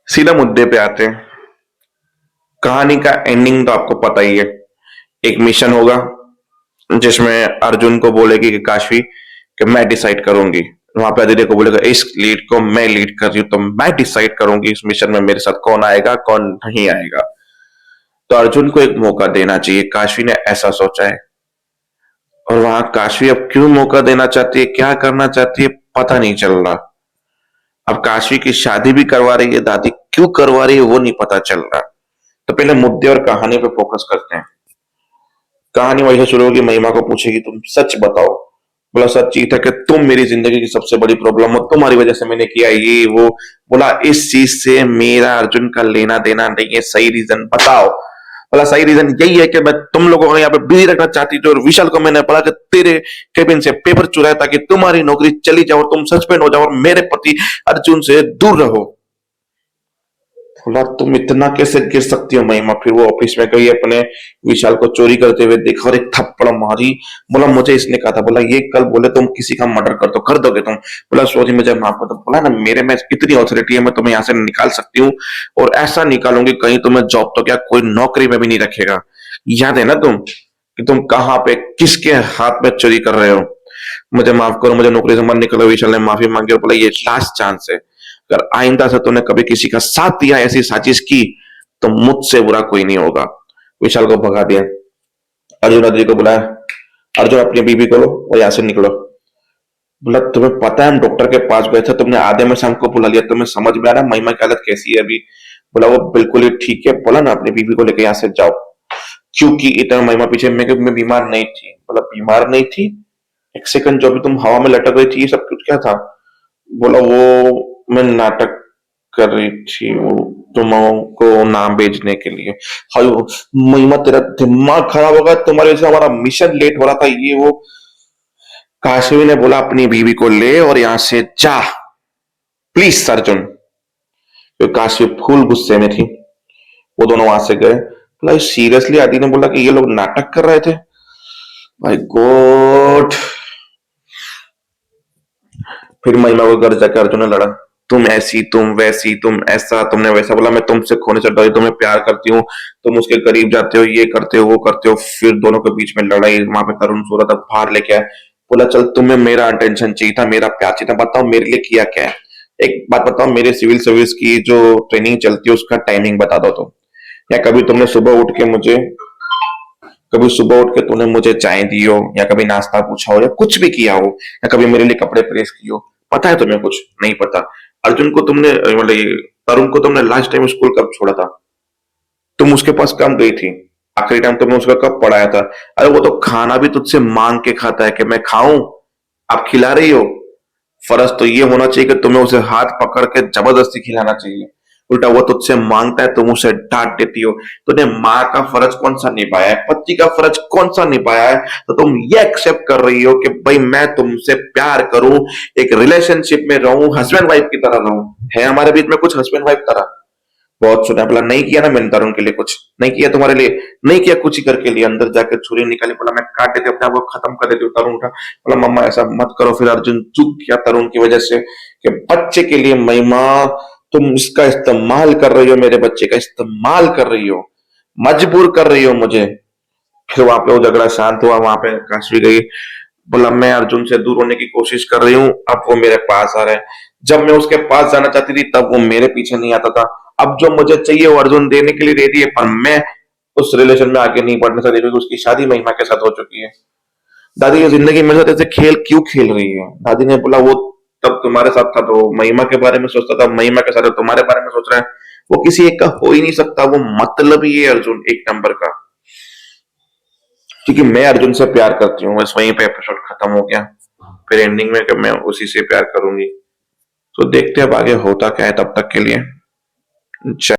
सीधा मुद्दे पे आते हैं। कहानी का एंडिंग तो आपको पता ही है। एक मिशन होगा जिसमें अर्जुन को बोलेगी कि काशवी कि मैं डिसाइड करूंगी। वहां पे अदिति को बोलेगा इस लीड को मैं लीड कर रही हूँ, तो मैं डिसाइड करूंगी इस मिशन में मेरे साथ कौन आएगा कौन नहीं आएगा। तो अर्जुन को एक मौका देना चाहिए, काशवी ने ऐसा सोचा है। और वहां काशवी अब क्यों मौका देना चाहती है, क्या करना चाहती है, पता नहीं चल रहा। अब काशवी की शादी भी करवा रही है दादी, क्यों करवा रही है वो नहीं पता चल रहा। तो पहले मुद्दे और कहानी पे फोकस करते हैं। कहानी वैसे शुरू होगी, महिमा को पूछेगी तुम सच बताओ। बोला सच ये था कि तुम मेरी जिंदगी की सबसे बड़ी प्रॉब्लम हो, तुम्हारी वजह से मैंने किया ये वो। बोला इस चीज से मेरा अर्जुन का लेना देना नहीं है, सही रीजन बताओ। बोला सही रीजन यही है कि मैं तुम लोगों को यहाँ पे बिजी रखना चाहती थी, और विशाल को मैंने बोला कि तेरे केबिन से पेपर चुराया ताकि तुम्हारी नौकरी चली जाओ और तुम सस्पेंड हो जाओ और मेरे पति अर्जुन से दूर रहो। बोला तुम इतना कैसे गिर सकती हो महिमा। फिर वो ऑफिस में गई, अपने विशाल को चोरी करते हुए देखा और एक थप्पड़ मारी। बोला मुझे इसने कहा था। बोला ये कल बोले तुम किसी का मर्डर कर दोगे तुम। बोला सॉरी मुझे माफ कर दो। बोला ना मेरे में इतनी अथॉरिटी है, मैं तुम्हें यहाँ से निकाल सकती हूँ, और ऐसा निकालूंगी कहीं तुम्हें जॉब तो क्या कोई नौकरी में भी नहीं रखेगा। याद है ना तुम कि तुम कहाँ पे किसके हाथ में चोरी कर रहे हो। मुझे माफ करो, मुझे नौकरी से मत निकलो। विशाल ने माफी मांगी और बोला ये लास्ट चांस है, अगर आइंदा से तूने कभी किसी का साथ दिया, ऐसी साजिश की, तो मुझसे बुरा कोई नहीं होगा। विशाल को भगा दिया। अर्जुन अदिति को बुलाया, अर्जुन अपनी बीवी को लो और यहां से निकलो। बोला तुम्हें पता है हम डॉक्टर के पास गए थे, तुमने आधे में से हमको बुला लिया, तुम्हें समझ में आ रहा है महिमा की हालत कैसी है अभी। बोला वो बिल्कुल ही ठीक है। बोला ना अपनी बीवी को लेकर यहाँ से जाओ। क्योंकि इतना महिमा पीछे मैं बीमार नहीं थी। बोला बीमार नहीं थी, एक सेकंड जो भी तुम हवा में लटक रही थी ये सब कुछ क्या था। बोला वो मैं नाटक कर रही थी वो तुमको नाम भेजने के लिए। हायो महिमा तेरा दिमाग खराब होगा, तुम्हारे वजह से हमारा मिशन लेट हो रहा था ये वो। काशवी ने बोला अपनी बीवी को ले और यहां से जा प्लीज सर्जन। तो काशवी फुल गुस्से में थी। वो दोनों वहां से गए। बोला सीरियसली आदि ने बोला कि ये लोग नाटक कर रहे थे। भाई गॉड। फिर महिमा को घर जाकर अर्जुन ने लड़ा, तुम ऐसी तुम वैसी तुम ऐसा तुमने वैसा। बोला मैं तुमसे खोने से डरी, तुम्हें प्यार करती हूँ, तुम उसके करीब जाते हो, ये करते हो वो करते हो। फिर दोनों के बीच में लड़ाई। वहां पे तरुण सो रहा था, बाहर लेके आया। बोला चल तुम्हें मेरा अटेंशन चाहिए था, मेरा प्यार चाहिए था, बताओ मेरे लिए किया क्या है। एक बात बताओ, मेरे सिविल सर्विस की जो ट्रेनिंग चलती है उसका टाइमिंग बता दो तुम। या कभी सुबह उठ के तूने मुझे चाय दी हो, या कभी नाश्ता पूछा हो, या कुछ भी किया हो, या कभी मेरे लिए कपड़े प्रेस किए हो। पता है तुम्हें कुछ नहीं पता। अर्जुन को तुमने मतलब तरुण को तुमने लास्ट टाइम स्कूल कब छोड़ा था, तुम उसके पास कब गई थी, आखिरी टाइम तुमने उसका कब पढ़ाया था। अरे वो तो खाना भी तुझसे मांग के खाता है कि मैं खाऊं, आप खिला रही हो। फर्ज तो ये होना चाहिए कि तुम्हें उसे हाथ पकड़ के जबरदस्ती खिलाना चाहिए। उल्टा वो तुझसे मांगता है, तुम उसे डांट देती हो। तूने माँ का फर्ज कौन सा निभाया है, पति का फर्ज कौन सा निभाया है। तो तुम ये एक्सेप्ट कर रही हो कि भाई मैं तुमसे प्यार करूं, एक रिलेशनशिप में रहूं, हस्बैंड वाइफ की तरह रहूं। है हमारे बीच में कुछ हस्बैंड वाइफ तरह। बहुत सुना। बोला नहीं किया ना मैंने तरुण के लिए कुछ, नहीं किया तुम्हारे लिए, नहीं किया कुछ ही करके लिए। अंदर जाकर छुरी निकाली। बोला मैं काट देती अपने आप को खत्म कर देती हूँ। तरुण उठा। बोला मम्मा ऐसा मत करो। फिर अर्जुन चुप किया तरुण की वजह से कि बच्चे के लिए महिमा तुम इसका इस्तेमाल कर रही हो, मेरे बच्चे का इस्तेमाल कर रही हो, मजबूर कर रही हो मुझे। फिर वहां पे वो झगड़ा शांत हुआ। वहां पे काशवी गई। बोला मैं अर्जुन से दूर होने की कोशिश कर रही हूँ, अब वो मेरे पास आ रहा है। जब मैं उसके पास जाना चाहती थी तब वो मेरे पीछे नहीं आता था। अब जो मुझे चाहिए वो अर्जुन देने के लिए रेडी है, पर मैं उस रिलेशन में आगे नहीं बढ़ने सकती क्योंकि उसकी शादी महिमा के साथ हो चुकी है। दादी ये जिंदगी मेरे साथ ऐसे खेल क्यों खेल रही है। दादी ने बोला वो तब तुम्हारे साथ था तो महिमा के बारे में सोचता था, महिमा के साथ है तुम्हारे बारे में सोच रहा है। वो किसी एक का हो ही नहीं सकता, वो मतलब ही है अर्जुन एक नंबर का। क्योंकि मैं अर्जुन से प्यार करती हूँ। बस वहीं पे एपिसोड खत्म हो गया। फिर एंडिंग में कि मैं उसी से प्यार करूंगी। तो देखते हैं अब आगे होता क्या है। तब तक के लिए जय